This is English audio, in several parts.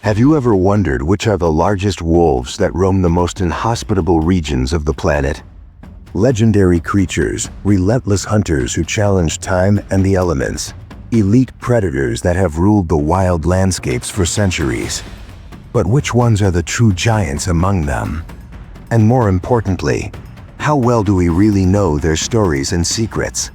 Have you ever wondered which are the largest wolves that roam the most inhospitable regions of the planet? Legendary creatures, relentless hunters who challenge time and the elements, elite predators that have ruled the wild landscapes for centuries. But which ones are the true giants among them? And more importantly, how well do we really know their stories and secrets?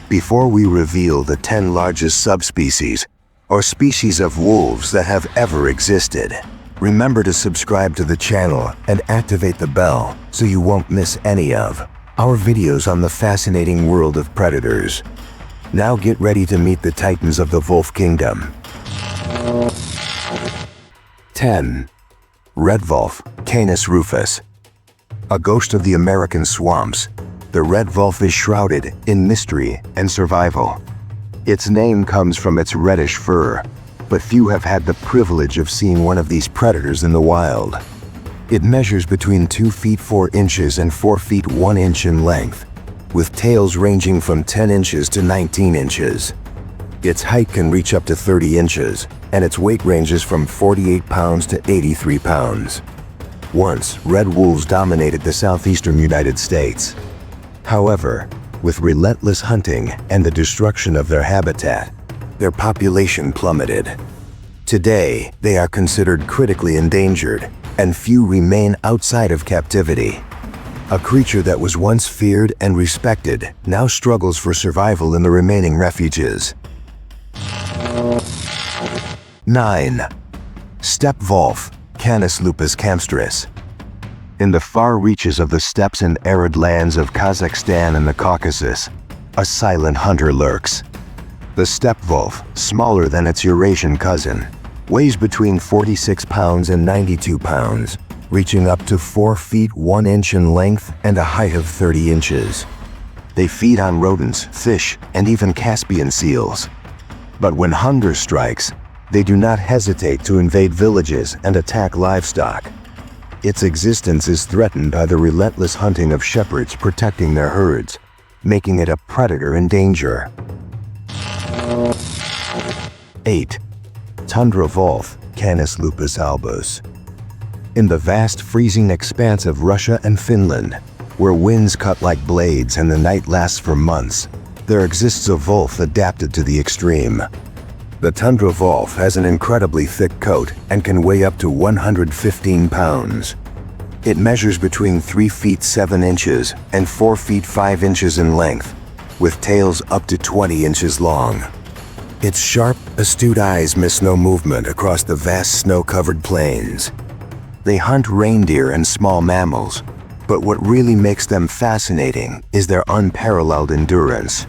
Before we reveal the 10 largest subspecies or species of wolves that have ever existed, remember to subscribe to the channel and activate the bell so you won't miss any of our videos on the fascinating world of predators. Now get ready to meet the titans of the wolf kingdom. 10. Red wolf, Canis rufus. A ghost of the American swamps, the red wolf is shrouded in mystery and survival. Its name comes from its reddish fur, but few have had the privilege of seeing one of these predators in the wild. It measures between 2 feet 4 inches and 4 feet 1 inch in length, with tails ranging from 10 inches to 19 inches. Its height can reach up to 30 inches, and its weight ranges from 48 pounds to 83 pounds. Once, red wolves dominated the southeastern United States. However, with relentless hunting and the destruction of their habitat, their population plummeted. Today, they are considered critically endangered, and few remain outside of captivity. A creature that was once feared and respected now struggles for survival in the remaining refuges. 9. Steppe wolf, Canis lupus campstris. In the far reaches of the steppes and arid lands of Kazakhstan and the Caucasus, a silent hunter lurks. The steppe wolf, smaller than its Eurasian cousin, weighs between 46 pounds and 92 pounds, reaching up to 4 feet 1 inch in length and a height of 30 inches. They feed on rodents, fish, and even Caspian seals. But when hunger strikes, they do not hesitate to invade villages and attack livestock. Its existence is threatened by the relentless hunting of shepherds protecting their herds, making it a predator in danger. 8. Tundra wolf, Canis lupus albus. In the vast freezing expanse of Russia and Finland, where winds cut like blades and the night lasts for months, there exists a wolf adapted to the extreme. The tundra wolf has an incredibly thick coat and can weigh up to 115 pounds. It measures between 3 feet 7 inches and 4 feet 5 inches in length, with tails up to 20 inches long. Its sharp, astute eyes miss no movement across the vast snow-covered plains. They hunt reindeer and small mammals, but what really makes them fascinating is their unparalleled endurance.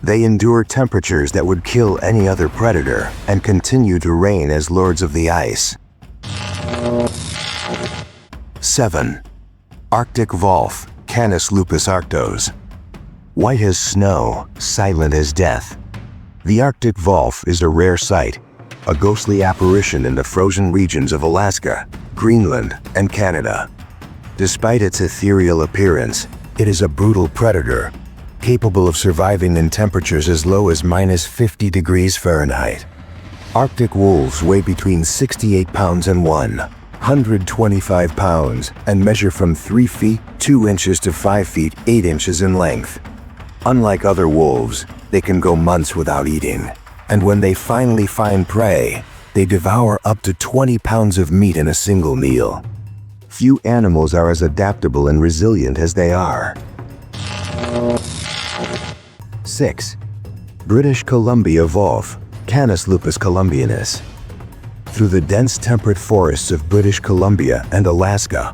They endure temperatures that would kill any other predator and continue to reign as lords of the ice. 7. Arctic wolf, Canis lupus arctos. White as snow, silent as death. The Arctic wolf is a rare sight, a ghostly apparition in the frozen regions of Alaska, Greenland, and Canada. Despite its ethereal appearance, it is a brutal predator, capable of surviving in temperatures as low as -50 degrees Fahrenheit. Arctic wolves weigh between 68 pounds and 125 pounds and measure from 3 feet 2 inches to 5 feet 8 inches in length. Unlike other wolves, they can go months without eating, and when they finally find prey, they devour up to 20 pounds of meat in a single meal. Few animals are as adaptable and resilient as they are. 6. British Columbia wolf, Canis lupus columbianus. Through the dense temperate forests of British Columbia and Alaska,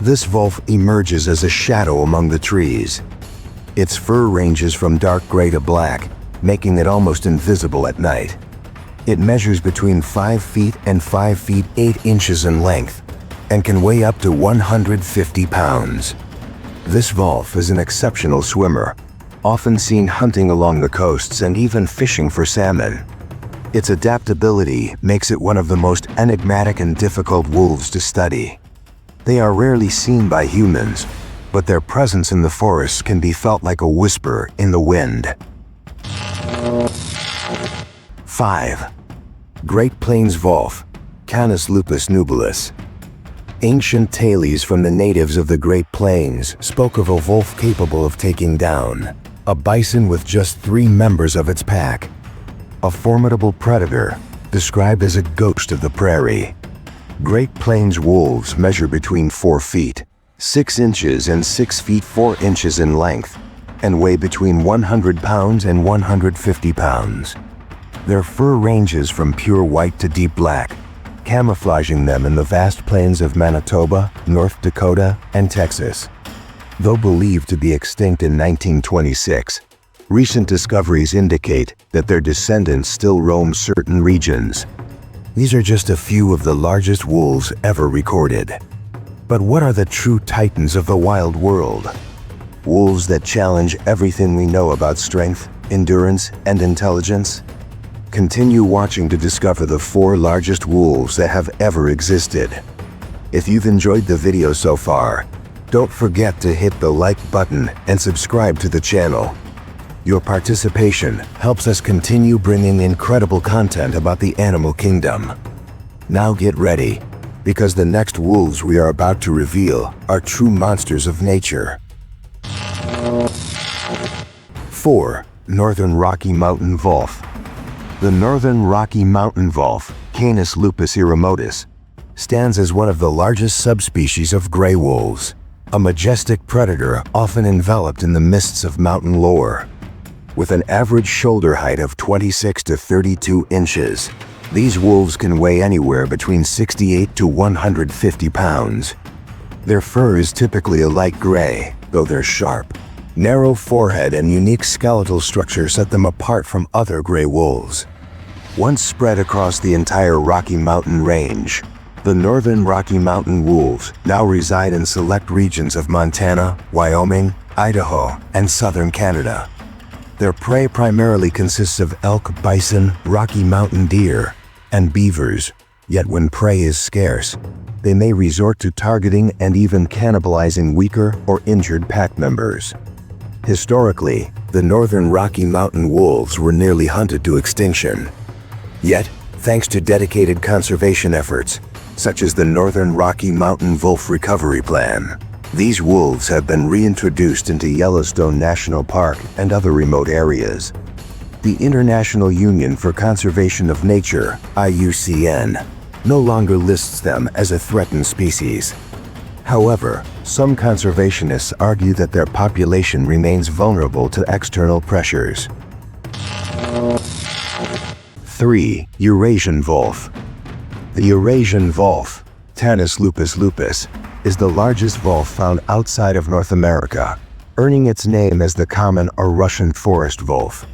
this wolf emerges as a shadow among the trees. Its fur ranges from dark gray to black, making it almost invisible at night. It measures between 5 feet and 5 feet 8 inches in length and can weigh up to 150 pounds. This wolf is an exceptional swimmer, often seen hunting along the coasts and even fishing for salmon. Its adaptability makes it one of the most enigmatic and difficult wolves to study. They are rarely seen by humans, but their presence in the forest can be felt like a whisper in the wind. 5. Great Plains wolf, Canis lupus nubilis. Ancient tales from the natives of the Great Plains spoke of a wolf capable of taking down a bison with just 3 members of its pack. A formidable predator, described as a ghost of the prairie. Great Plains wolves measure between 4 feet, 6 inches and 6 feet 4 inches in length, and weigh between 100 pounds and 150 pounds. Their fur ranges from pure white to deep black, camouflaging them in the vast plains of Manitoba, North Dakota, and Texas. Though believed to be extinct in 1926, recent discoveries indicate that their descendants still roam certain regions. These are just a few of the largest wolves ever recorded. But what are the true titans of the wild world? Wolves that challenge everything we know about strength, endurance, and intelligence? Continue watching to discover the 4 largest wolves that have ever existed. If you've enjoyed the video so far, don't forget to hit the like button and subscribe to the channel. Your participation helps us continue bringing incredible content about the animal kingdom. Now get ready, because the next wolves we are about to reveal are true monsters of nature. 4. Northern Rocky Mountain Wolf. The Northern Rocky Mountain Wolf, Canis lupus eremotus, stands as one of the largest subspecies of gray wolves, a majestic predator often enveloped in the mists of mountain lore. With an average shoulder height of 26 to 32 inches, these wolves can weigh anywhere between 68 to 150 pounds. Their fur is typically a light gray, though their sharp, narrow forehead and unique skeletal structure set them apart from other gray wolves. Once spread across the entire Rocky Mountain range, the Northern Rocky Mountain wolves now reside in select regions of Montana, Wyoming, Idaho, and southern Canada. Their prey primarily consists of elk, bison, Rocky Mountain deer, and beavers, yet when prey is scarce, they may resort to targeting and even cannibalizing weaker or injured pack members. Historically, the Northern Rocky Mountain wolves were nearly hunted to extinction. Yet, thanks to dedicated conservation efforts, such as the Northern Rocky Mountain Wolf Recovery Plan, these wolves have been reintroduced into Yellowstone National Park and other remote areas. The International Union for Conservation of Nature, IUCN, no longer lists them as a threatened species. However, some conservationists argue that their population remains vulnerable to external pressures. 3. Eurasian wolf. The Eurasian wolf, Canis lupus lupus, is the largest wolf found outside of North America, earning its name as the common or Russian forest wolf.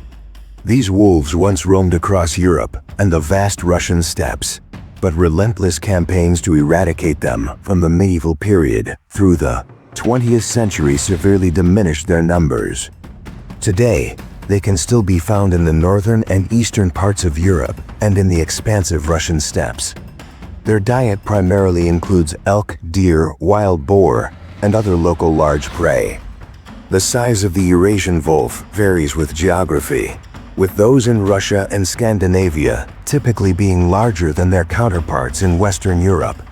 These wolves once roamed across Europe and the vast Russian steppes, but relentless campaigns to eradicate them from the medieval period through the 20th century severely diminished their numbers. Today, they can still be found in the northern and eastern parts of Europe and in the expansive Russian steppes. Their diet primarily includes elk, deer, wild boar, and other local large prey. The size of the Eurasian wolf varies with geography, with those in Russia and Scandinavia typically being larger than their counterparts in Western Europe.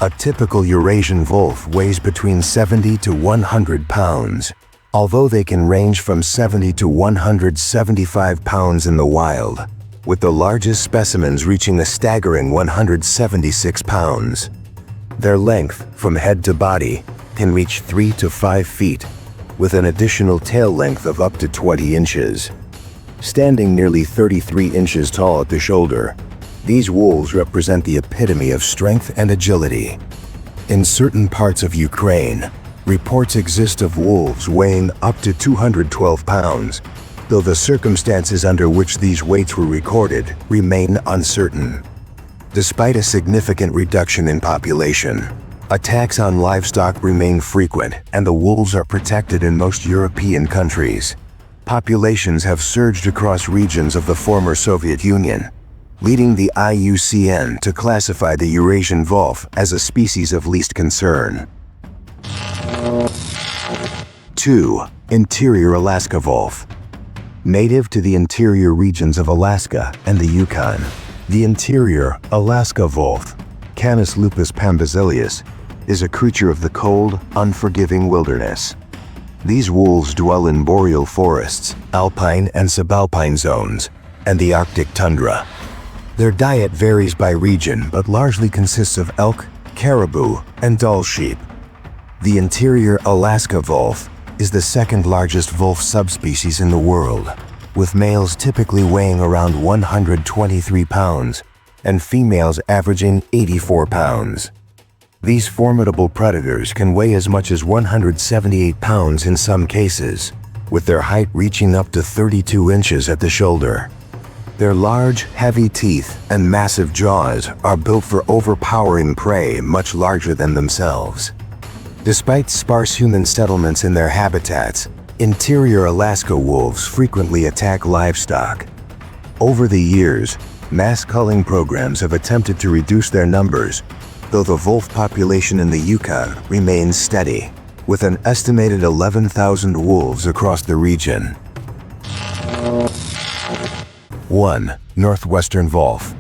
A typical Eurasian wolf weighs between 70 to 100 pounds, although they can range from 70 to 175 pounds in the wild, with the largest specimens reaching a staggering 176 pounds. Their length, from head to body, can reach 3 to 5 feet, with an additional tail length of up to 20 inches. Standing nearly 33 inches tall at the shoulder, these wolves represent the epitome of strength and agility. In certain parts of Ukraine, reports exist of wolves weighing up to 212 pounds, though the circumstances under which these weights were recorded remain uncertain. Despite a significant reduction in population, attacks on livestock remain frequent and the wolves are protected in most European countries. Populations have surged across regions of the former Soviet Union, leading the IUCN to classify the Eurasian wolf as a species of least concern. 2. Interior Alaska wolf. Native to the interior regions of Alaska and the Yukon, The interior Alaska wolf, Canis lupus pambazilius, is a creature of the cold, unforgiving wilderness. These wolves dwell in boreal forests, alpine and subalpine zones, and the Arctic tundra. Their diet varies by region but largely consists of elk, caribou, and Dall sheep. The interior Alaska wolf is the second largest wolf subspecies in the world, with males typically weighing around 123 pounds and females averaging 84 pounds. These formidable predators can weigh as much as 178 pounds in some cases, with their height reaching up to 32 inches at the shoulder. Their large, heavy teeth and massive jaws are built for overpowering prey much larger than themselves. Despite sparse human settlements in their habitats, interior Alaska wolves frequently attack livestock. Over the years, mass culling programs have attempted to reduce their numbers, though the wolf population in the Yukon remains steady, with an estimated 11,000 wolves across the region. 1. Northwestern wolf.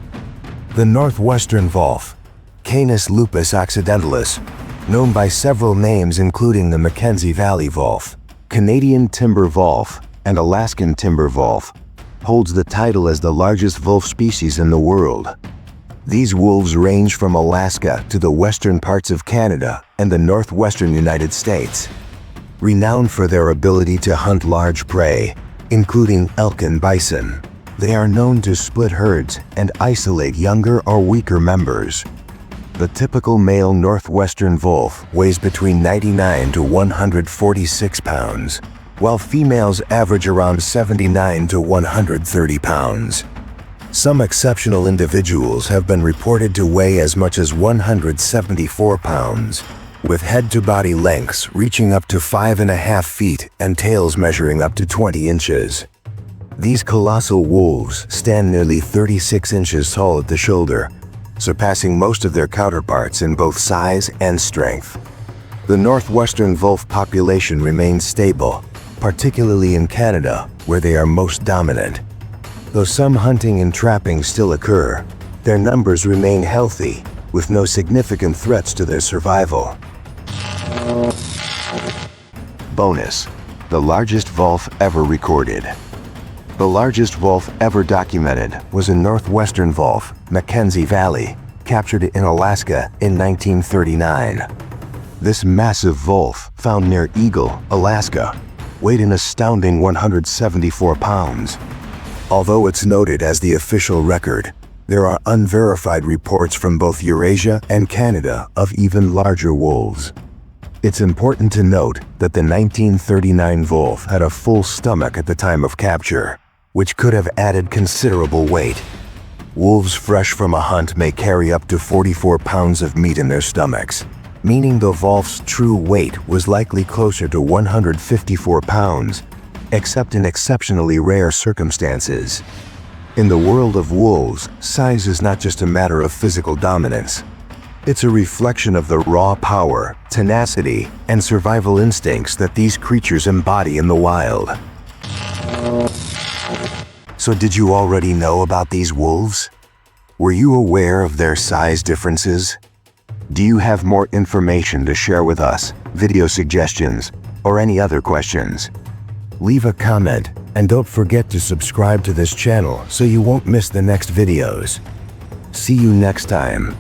The northwestern wolf, Canis lupus occidentalis, known by several names including the Mackenzie Valley wolf, Canadian timber wolf, and Alaskan timber wolf, holds the title as the largest wolf species in the world. These wolves range from Alaska to the western parts of Canada and the northwestern United States. Renowned for their ability to hunt large prey, including elk and bison, they are known to split herds and isolate younger or weaker members. The typical male northwestern wolf weighs between 99 to 146 pounds, while females average around 79 to 130 pounds. Some exceptional individuals have been reported to weigh as much as 174 pounds, with head-to-body lengths reaching up to 5.5 feet and tails measuring up to 20 inches. These colossal wolves stand nearly 36 inches tall at the shoulder, surpassing most of their counterparts in both size and strength. The northwestern wolf population remains stable, particularly in Canada, where they are most dominant. Though some hunting and trapping still occur, their numbers remain healthy, with no significant threats to their survival. Bonus: the largest wolf ever recorded. The largest wolf ever documented was a northwestern wolf, Mackenzie Valley, captured in Alaska in 1939. This massive wolf, found near Eagle, Alaska, weighed an astounding 174 pounds. Although it's noted as the official record, there are unverified reports from both Eurasia and Canada of even larger wolves. It's important to note that the 1939 wolf had a full stomach at the time of capture, which could have added considerable weight. Wolves fresh from a hunt may carry up to 44 pounds of meat in their stomachs, meaning the wolf's true weight was likely closer to 154 pounds, except in exceptionally rare circumstances. In the world of wolves, size is not just a matter of physical dominance. It's a reflection of the raw power, tenacity, and survival instincts that these creatures embody in the wild. So did you already know about these wolves? Were you aware of their size differences? Do you have more information to share with us, video suggestions, or any other questions? Leave a comment, and don't forget to subscribe to this channel so you won't miss the next videos. See you next time.